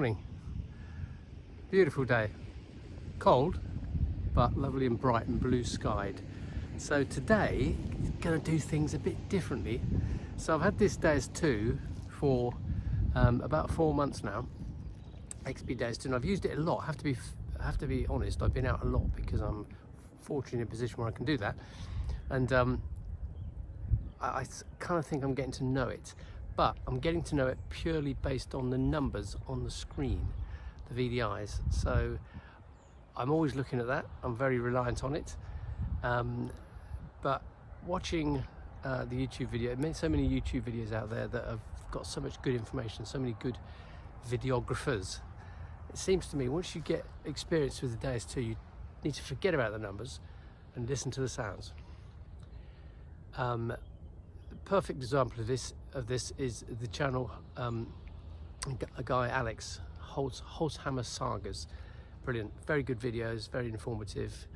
morning. Beautiful day. Cold, but lovely and bright and blue skied. So today, I'm going to do things a bit differently. So I've had this Deus 2 for about 4 months now. XP Deus 2, and I've used it a lot. I have to be honest, I've been out a lot because I'm fortunately in a position where I can do that. And I kind of think I'm getting to know it. But I'm getting to know it purely based on the numbers on the screen, the VDIs. So I'm always looking at that. I'm very reliant on it. But watching the YouTube video, so many YouTube videos out there that have got so much good information, so many good videographers. It seems to me once you get experience with the Deus 2, you need to forget about the numbers and listen to the sounds. Perfect example of this is the channel, a guy Alex Holzhammer Sagas. Brilliant, very good videos, very informative.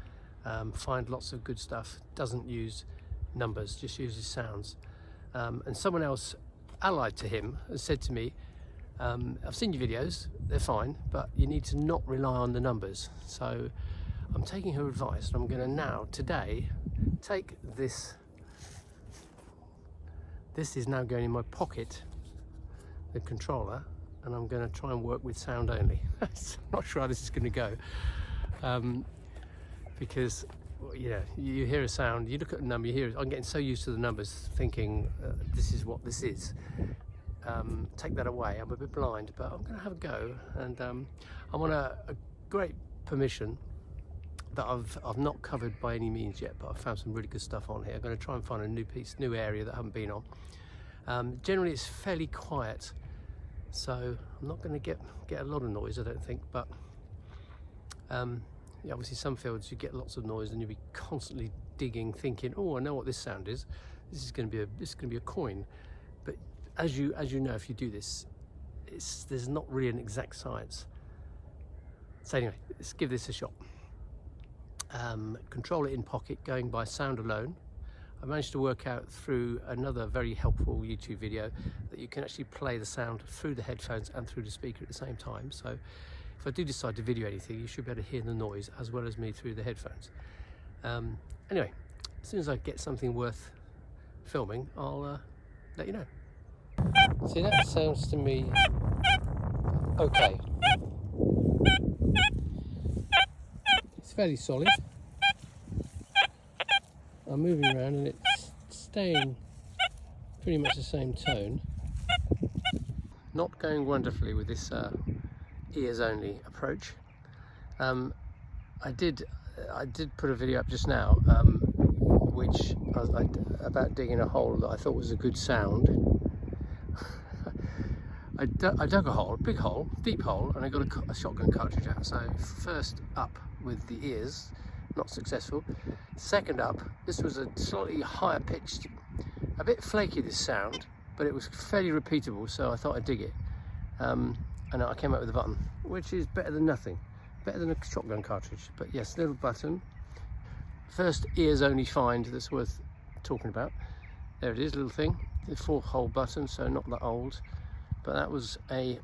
Find lots of good stuff. Doesn't use numbers, just uses sounds. And someone else allied to him has said to me, I've seen your videos, they're fine, but you need to not rely on the numbers. So I'm taking her advice, and I'm going to now today take this. This is now going in my pocket, the controller, and I'm going to try and work with sound only. I'm not sure how this is going to go, because you hear a sound, you look at a number, you hear it. I'm getting so used to the numbers, thinking this is what this is. Take that away. I'm a bit blind, but I'm going to have a go, and I'm on a great permission that I've not covered by any means yet, but I've found some really good stuff on here. I'm going to try and find a new area that I haven't been on. Generally it's fairly quiet, so I'm not going to get a lot of noise, I don't think, but yeah, obviously some fields you get lots of noise and you'll be constantly digging, thinking, oh, I know what this sound is. This is going to be a coin. But as you know, if you do this, there's not really an exact science. So anyway, let's give this a shot. Control it in pocket, going by sound alone. I managed to work out through another very helpful YouTube video that you can actually play the sound through the headphones and through the speaker at the same time. So if I do decide to video anything, you should be able to hear the noise as well as me through the headphones. Anyway, as soon as I get something worth filming, I'll let you know. See, that sounds to me okay. It's fairly solid. I'm moving around and it's staying pretty much the same tone. Not going wonderfully with this ears only approach. I did put a video up just now which about digging a hole that I thought was a good sound. I dug a hole, a big hole, deep hole, and I got a shotgun cartridge out. So first up with the ears, not successful. Second up, this was a slightly higher pitched, a bit flaky this sound, but it was fairly repeatable, so I thought I'd dig it. And I came up with a button, which is better than nothing, better than a shotgun cartridge. But yes, little button. First ears only find that's worth talking about. There it is, little thing. The 4-hole button, so not that old. But that was a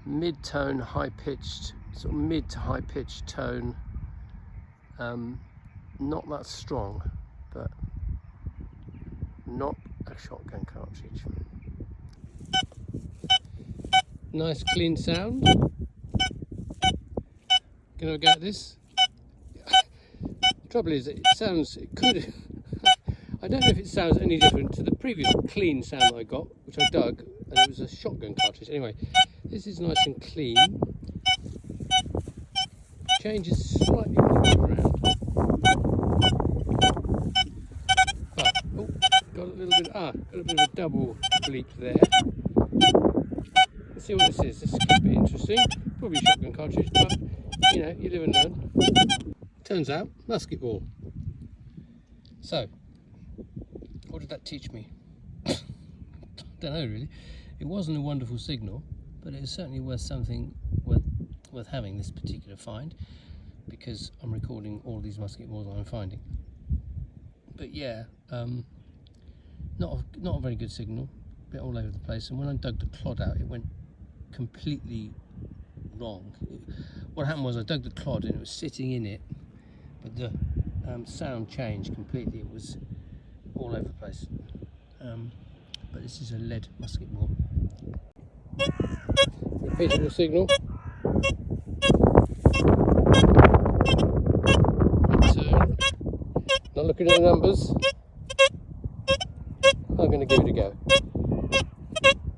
mid-tone, high-pitched, sort of mid to high-pitched tone. Not that strong, but not a shotgun cartridge. Nice clean sound. Can I get this? The trouble is, it could. I don't know if it sounds any different to the previous clean sound that I got, which I dug, and it was a shotgun cartridge. Anyway, this is nice and clean. Changes slightly when you move around. But, oh, got a little bit of a double bleep there. Let's see what this is. This could be interesting. Probably a shotgun cartridge, but you know, you live and learn. Turns out, musket ball. So, what did that teach me? I don't know really. It wasn't a wonderful signal, but it is certainly worth something worth having, this particular find, because I'm recording all these musket balls I'm finding. But yeah, not a very good signal, a bit all over the place. And when I dug the clod out, it went completely wrong. What happened was I dug the clod and it was sitting in it, but the sound changed completely. It was all over the place. But this is a lead musket ball. Repeatable signal. Turn. Not looking at the numbers. I'm going to give it a go.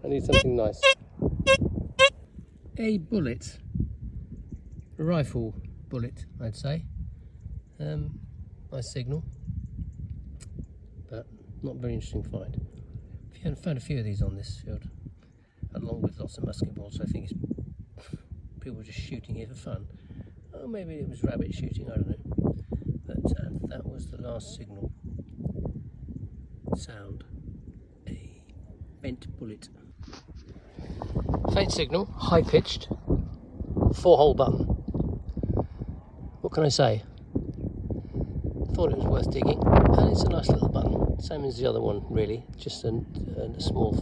I need something nice. A bullet, a rifle bullet, I'd say. Nice signal, but not very interesting find. If you found a few of these on this field, along with lots of musket balls, so I think it's people were just shooting here for fun. Or maybe it was rabbit shooting, I don't know. But that was the last signal. Sound. A bent bullet. Faint signal, high pitched, 4-hole button. What can I say? Thought it was worth digging, and it's a nice little button, same as the other one really, just a small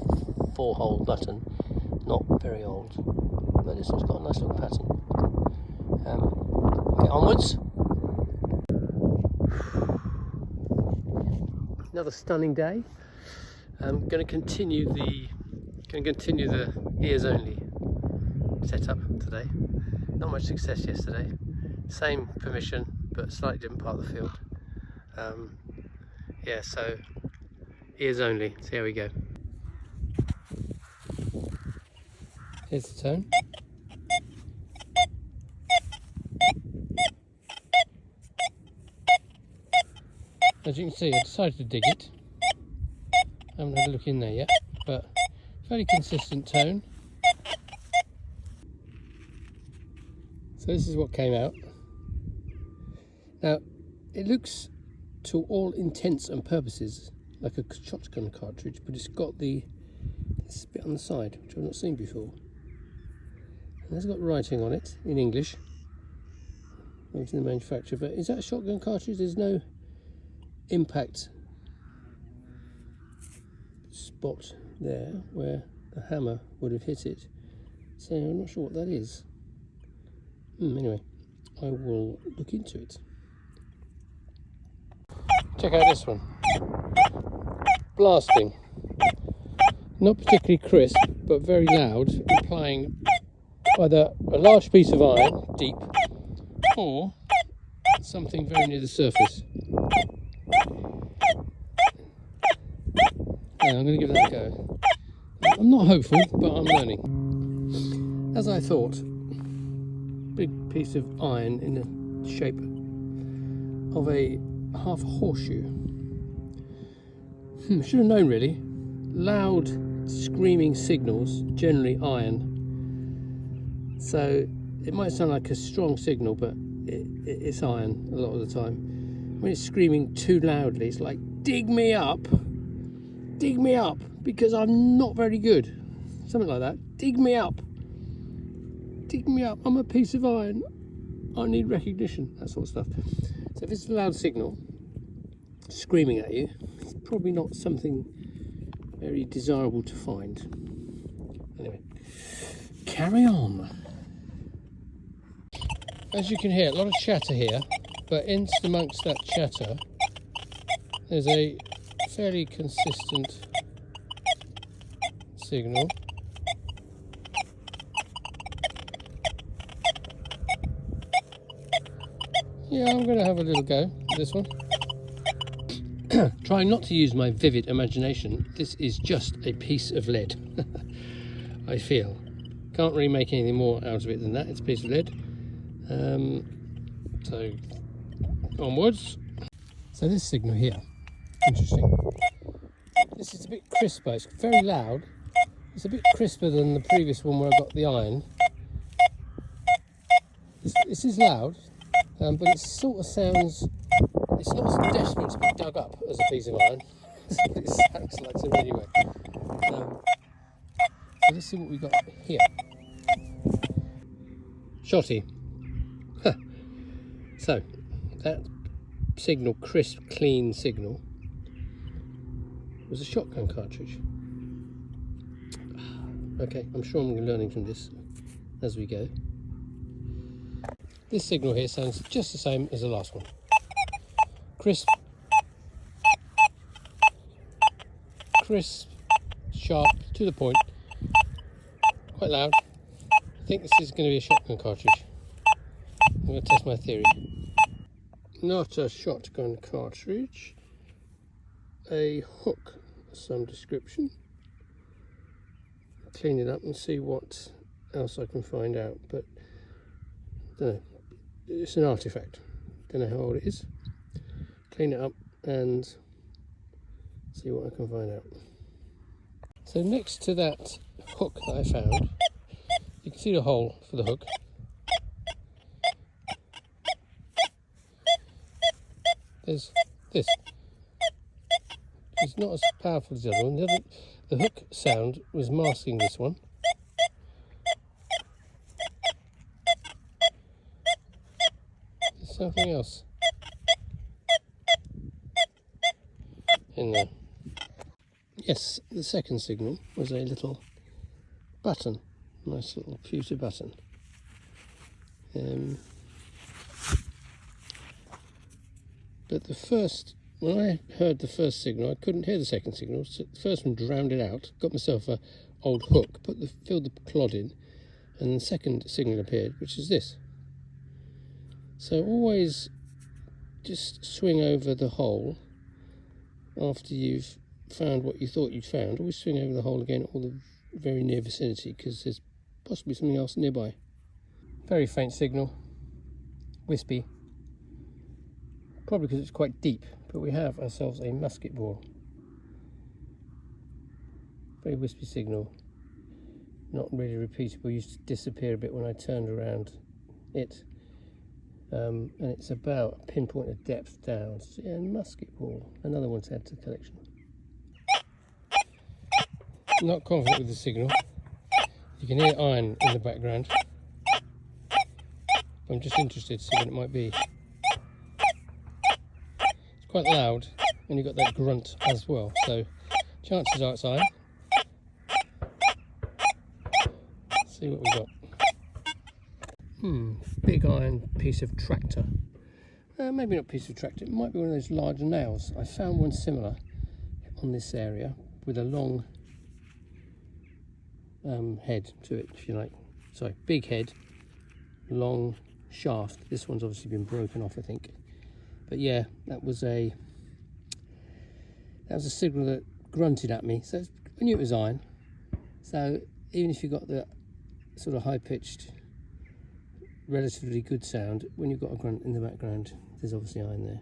4-hole button, not very old, but this one's got a nice little pattern. Get onwards. Another stunning day. I'm going to continue the ears only setup today. Not much success yesterday. Same permission, but slightly different part of the field. Yeah, so ears only. See how we go. Here's the tone. As you can see, I decided to dig it. I haven't had a look in there yet, but fairly consistent tone. So this is what came out. Now, it looks to all intents and purposes like a shotgun cartridge, but it's got this bit on the side, which I've not seen before. And it's got writing on it in English, to the manufacturer, but is that a shotgun cartridge? There's no impact spot there where the hammer would have hit it, so I'm not sure what that is. Anyway, I will look into it. Check out this one. Blasting. Not particularly crisp, but very loud, implying either a large piece of iron, deep, or something very near the surface. Yeah, I'm going to give that a go. I'm not hopeful, but I'm learning. As I thought, big piece of iron in the shape of a half horseshoe. Should have known really. Loud screaming signals, generally iron. So it might sound like a strong signal, but it's iron a lot of the time. When it's screaming too loudly, it's like, dig me up, because I'm not very good. Something like that. Dig me up, I'm a piece of iron, I need recognition, that sort of stuff. So if it's a loud signal screaming at you, it's probably not something very desirable to find. Anyway, carry on. As you can hear, a lot of chatter here, but in amongst that chatter there's a fairly consistent signal. Yeah, I'm going to have a little go at this one. Trying not to use my vivid imagination, this is just a piece of lead. I feel. Can't really make anything more out of it than that. It's a piece of lead. So, onwards. So this signal here, interesting. This is a bit crisper, it's very loud. It's a bit crisper than the previous one where I got the iron. This is loud, but it sort of sounds, it's not as desperate to be dug up as a piece of iron. It sounds like so anyway. So let's see what we got here. Shotty. Huh. So that signal, crisp, clean signal, was a shotgun cartridge. Okay, I'm sure I'm learning from this as we go. This signal here sounds just the same as the last one. Crisp, sharp, to the point, quite loud. I think this is going to be a shotgun cartridge. I'm going to test my theory. Not a shotgun cartridge, a hook of some description. Clean it up and see what else I can find out, but I don't know, it's an artifact. Don't know how old it is. Clean it up and see what I can find out. So next to that hook that I found, you can see the hole for the hook. There's this. It's not as powerful as the other one. The hook sound was masking this one. There's something else in there. Yes, the second signal was a little button, nice little pewter button. But the first, when I heard the first signal, I couldn't hear the second signal. So the first one drowned it out. Got myself a old hook, filled the clod in, and the second signal appeared, which is this. So always just swing over the hole after you've found what you thought you'd found. Always swing over the hole again, or the very near vicinity, because there's possibly something else nearby. Very faint signal, wispy. Probably because it's quite deep, but we have ourselves a musket ball. Very wispy signal, not really repeatable. Used to disappear a bit when I turned around it, and it's about a pinpoint of depth down. So, yeah, musket ball, another one to add to the collection. Not confident with the signal. You can hear iron in the background. I'm just interested to see what it might be. Quite loud, and you've got that grunt as well, so chances are it's iron. Let's see what we've got. Big iron piece of tractor. Maybe not piece of tractor, it might be one of those large nails. I found one similar on this area with a long head to it, if you like. Sorry, big head, long shaft. This one's obviously been broken off, I think. But yeah, that was a signal that grunted at me. So I knew it was iron. So even if you've got the sort of high-pitched, relatively good sound, when you've got a grunt in the background, there's obviously iron there.